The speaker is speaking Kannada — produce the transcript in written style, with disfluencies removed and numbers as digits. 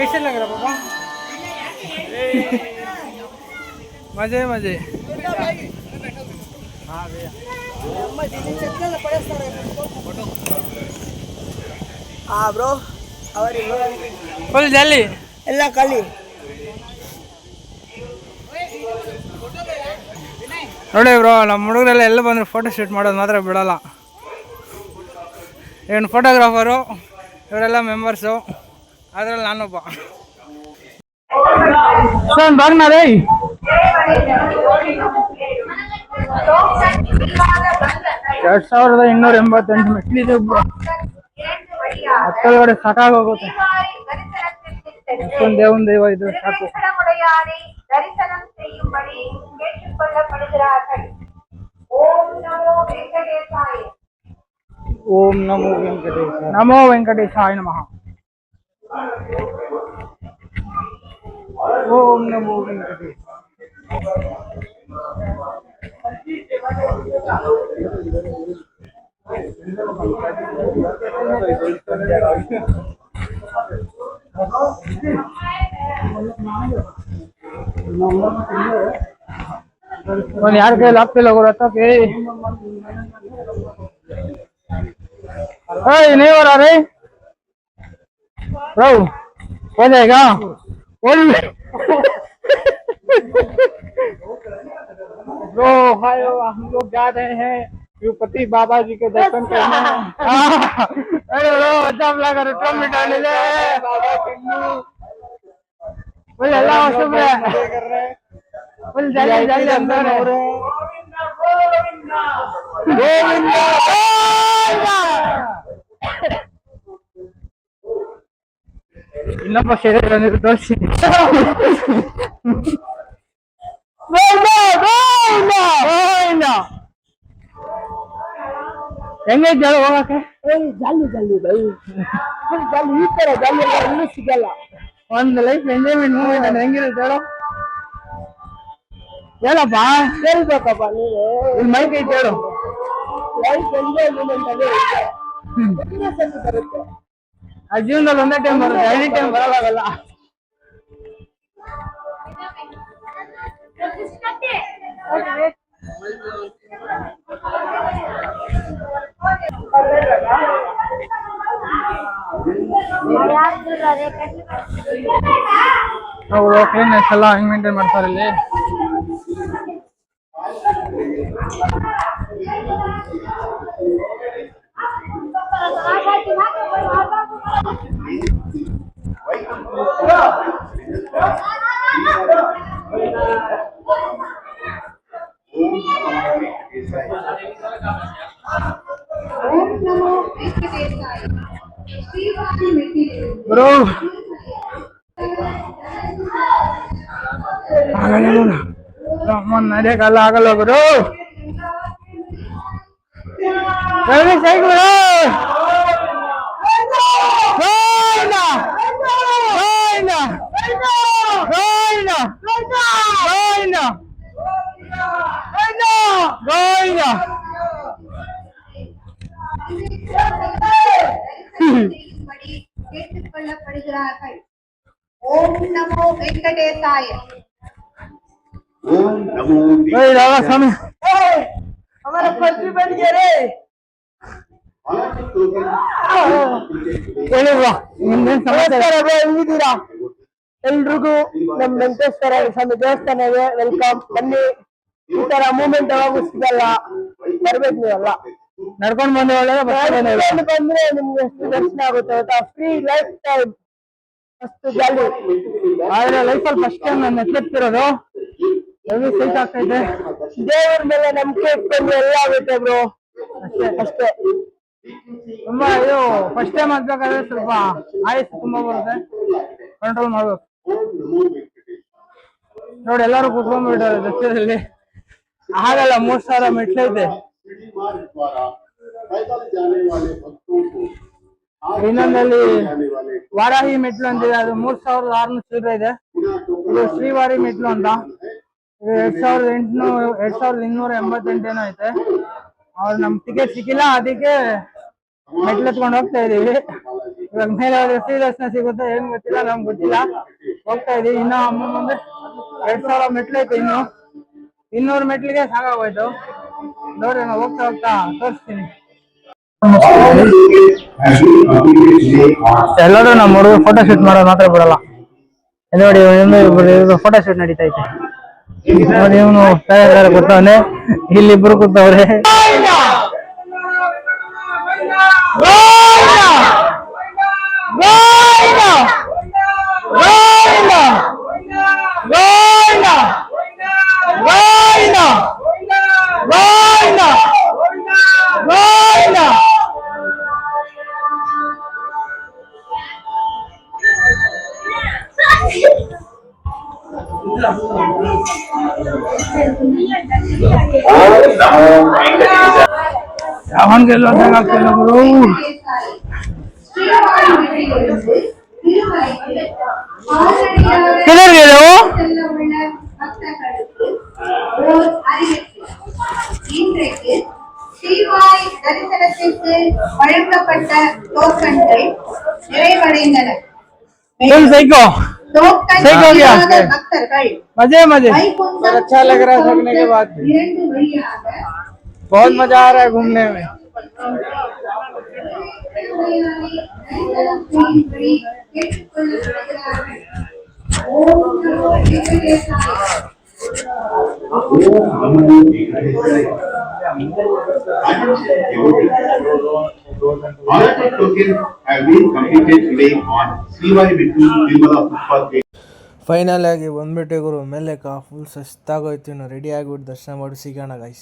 कैसे लग रहा पापा? मजे मजे। हाँ भैया हाँ ಬ್ರೋ ಫುಲ್ ಜಲ್ಲಿ ಎಲ್ಲ ಖಾಲಿ. ನೋಡಿ ಬ್ರೋ, ನಮ್ಮ ಹುಡುಗರೆಲ್ಲ ಎಲ್ಲ ಬಂದರೆ ಫೋಟೋ ಶೂಟ್ ಮಾಡೋದು ಮಾತ್ರ ಬಿಡಲ್ಲ. ಇವನು ಫೋಟೋಗ್ರಾಫರು, ಇವರೆಲ್ಲ ಮೆಂಬರ್ಸು, ಅದರಲ್ಲಿ ನಾನೊಬ್ಬ. ಬಾಗ್ನಾ ರೇ 2288 ಮೆಟ್ಲಿದೆ. ಹತ್ತೊಳಗಡೆ ಸಾಕಾಗೋಗುತ್ತೆ. ಅಷ್ಟೊಂದು ದೇವನ್ ದೈವ ಇದು ಸಾಕು. ಓಂ ನಮೋ ವೆಂಕಟೇಶ. ನಮೋ ವೆಂಕಟೇಶಾಯ ನಮಃ. ಓಂ ನಮೋ ವೆಂಕಟೇಶ. यार के लाभ पे लग रहा था कि नहीं हो रहा रे ब्रो, हो जाएगा। ब्रो हाय, हम लोग जा रहे हैं तिरुपति बाबा जी के दर्शन करने। अरे ब्रो अच्छा लगा रे मिटाने ले बोल अल्लाह शुक्र है बोल जल्दी जल्दी अंदर है। ಇನ್ನೊಬ್ಬ ಶರೀರ ನಿರ್ದೋಷಿ. ಹೆಂಗೈತೆ ಹೇಳು ಹೋಗಕ್ಕೆ? ಜಾಲಿ ಜಾಲಿ ಬೈ, ಜಾಲಿ ಈ ತರ ಜಾಲಿ ಎಲ್ಲೂ ಸಿಗಲ್ಲ. ಒಂದು ಲೈಫ್ ಎಂಜಾಯ್ಮೆಂಟ್ ಮೂಮೆಂಟ್ ಅಂದ್ರೆ ಹೆಂಗಿರುತ್ತೆ ಹೇಳು? ಹೇಳಪ್ಪ, ಹೇಳ್ಬೇಕಪ್ಪ ನೀನು. ಇಲ್ಲಿ ಮೈಕ್ ಐತೆ ಹೇಳು. ಲೈಫ್ ಎಂಜಾಯ್ಮೆಂಟ್ ಅದೇ ಬರುತ್ತೆ. ಆ ಜೀವನದಲ್ಲಿ ಒಂದೇ ಟೈಮ್ ಬರುತ್ತೆ, ಎನಿ ಟೈಮ್ ಬರಲ್ಲ. ಅವರು ಕ್ಲೀನೆಸ್ ಎಲ್ಲ ಹೆಂಗ್ ಮೇಂಟೈನ್ ಮಾಡ್ತಾರೆ ಇಲ್ಲಿ. ಬ್ರೋ ನಡೆಯಲ್ಲ, ಆಗಲ್ಲ ಬ್ರೋ. ಸೈಡ್ கேட்டுக்கொள்ளப்படுகிறார்கள். ஓம் நமோ வெங்கடேசாய. ಸ್ವಾಮಿ हमारा पति बन गया रे. ಹೆಂಗಿದ್ದೀರಾ? ಎಲ್ರಿಗೂ ನಮ್ ವೆಂಕಟೇಶ್ವರ ಸ್ವಾಮಿ ದೇವಸ್ಥಾನ ಇದೆ, ವೆಲ್ಕಮ್. ಬನ್ನಿ, ಈ ತರ ಮೂಮೆಂಟ್ ಯಾವಾಗೂ ಸಿಗಲ್ಲ, ಬರ್ಬೇಕು ನೀವೆಲ್ಲ. ನಡ್ಕೊಂಡ್ ಬಂದ್ರೆ ಬಂದ್ರೆ ನಿಮ್ಗೆ ಎಷ್ಟು ದರ್ಶನ ಆಗುತ್ತೆ ಗೊತ್ತಾ? ಫ್ರೀ ಲೈಫ್ ಟೈಮ್, ಅಷ್ಟು ಜಾಲಿ. ಆದ್ರೆ ಲೈಫಲ್ಲಿ ಫಸ್ಟ್ ಟೈಮ್ ನಾನು ಎತ್ತೆತ್ತಿರೋದು, ಹೆವಿ ಸೈಟ್ ಆಗ್ತೈತೆ. ದೇವ್ರ ಮೇಲೆ ನಂಬಿಕೆ ಇಟ್ಕೊಂಡ್ರೆ ಎಲ್ಲ ಆಗುತ್ತೆ ಬ್ರೋ, ಅಷ್ಟೇ. ತುಂಬಾ ಇದು ಫಸ್ಟ್ ಟೈಮ್ ಆಗ್ಬೇಕಾದ್ರೆ ಸ್ವಲ್ಪ ಆಯಸ್ಸು ತುಂಬಾ ಬರುತ್ತೆ, ಕಂಟ್ರೋಲ್ ಮಾಡ್ಬೇಕು. ನೋಡಿ ಎಲ್ಲಾರು ಕುತ್ಕೊಂಡ್ಬಿಟ್ಟಾರೆ ದಕ್ಷಿಣದಲ್ಲಿ. ಆಗಲ್ಲ, 3000 ಮೆಟ್ಲೈತೆ. ಇನ್ನೊಂದಲ್ಲಿ ವಾರಾಹಿ ಮೆಟ್ಲು ಅಂತಿದೆ, ಅದು 3600 ಚಿಲ್ಲರೆ ಇದೆ. ಇದು ಶ್ರೀವಾರಿ ಮೆಟ್ಲು ಅಂತ, 2288 ಏನೋ ಐತೆ. ಅವ್ರು ನಮ್ ಟಿಕೆಟ್ ಸಿಕ್ಕಿಲ್ಲ, ಅದಕ್ಕೆ ಮೆಟ್ಲು ಎತ್ಕೊಂಡು ಹೋಗ್ತಾ ಇದೀವಿ. ಇವಾಗ ಮೇಲೆ ಹೋದ್ರೆ ಫ್ರೀ ದರ್ಶನ ಸಿಗುತ್ತೆ ಏನ್ ಗೊತ್ತಿಲ್ಲ, ನಮ್ಗೆ ಗೊತ್ತಿಲ್ಲ. ಹೋಗ್ತಾ ಇದೀವಿ. ಇನ್ನು ಅಮ್ಮ ಮುಂದೆ 2000 ಮೆಟ್ಲು ಐತೆ, ಇನ್ನು 200 ಮೆಟ್ಲಿಗೆ ಸಾಕಾಗೋಯ್ತು. ನೋಡಿ ನಾವು ಹೋಗ್ತಾ ಹೋಗ್ತಾ ತೋರಿಸ್ತೀನಿ. ಎಲ್ಲರೂ ನಮ್ಮ ಹುಡುಗ ಫೋಟೋ ಶೂಟ್ ಮಾಡೋದು ಮಾತ್ರ ಬಿಡಲ್ಲ. ನೋಡಿ ಫೋಟೋ ಶೂಟ್ ನಡೀತಾ ಐತೆ. ನೋಡಿ ಇವನು ಕೂತವನೆ, ಇಲ್ಲಿಬ್ರು ಕೂತವ್ರೆ. ಅವನ್ಗೆಲ್ಲ ಆಗ್ತಿಲ್ಲ ಗುರು. ஸ்ரீவாய் தரிசனத்திற்கு வழங்கப்பட்ட டோக்கன்கள் நிறைவடைந்தன. भक्तர்கள் मजे मजे अच्छा लग रहा है थकने के बाद। बहुत मजा आ रहा है घूमने में। All tokens have been completed today on Sriwai Vittu Tirumala footpath. Final ಆಗಿ ಬಂದ್ಬಿಟ್ಟೆ ಗುರು, ಮೇಲೆ ಫುಲ್ ಸಸ್ತಾಗೋಯ್ತು. ಇನ್ನು ರೆಡಿ ಆಗಿಬಿಟ್ಟು ದರ್ಶನ ಮಾಡಿ ಸಿಗೋಣ ಗೈಸ್.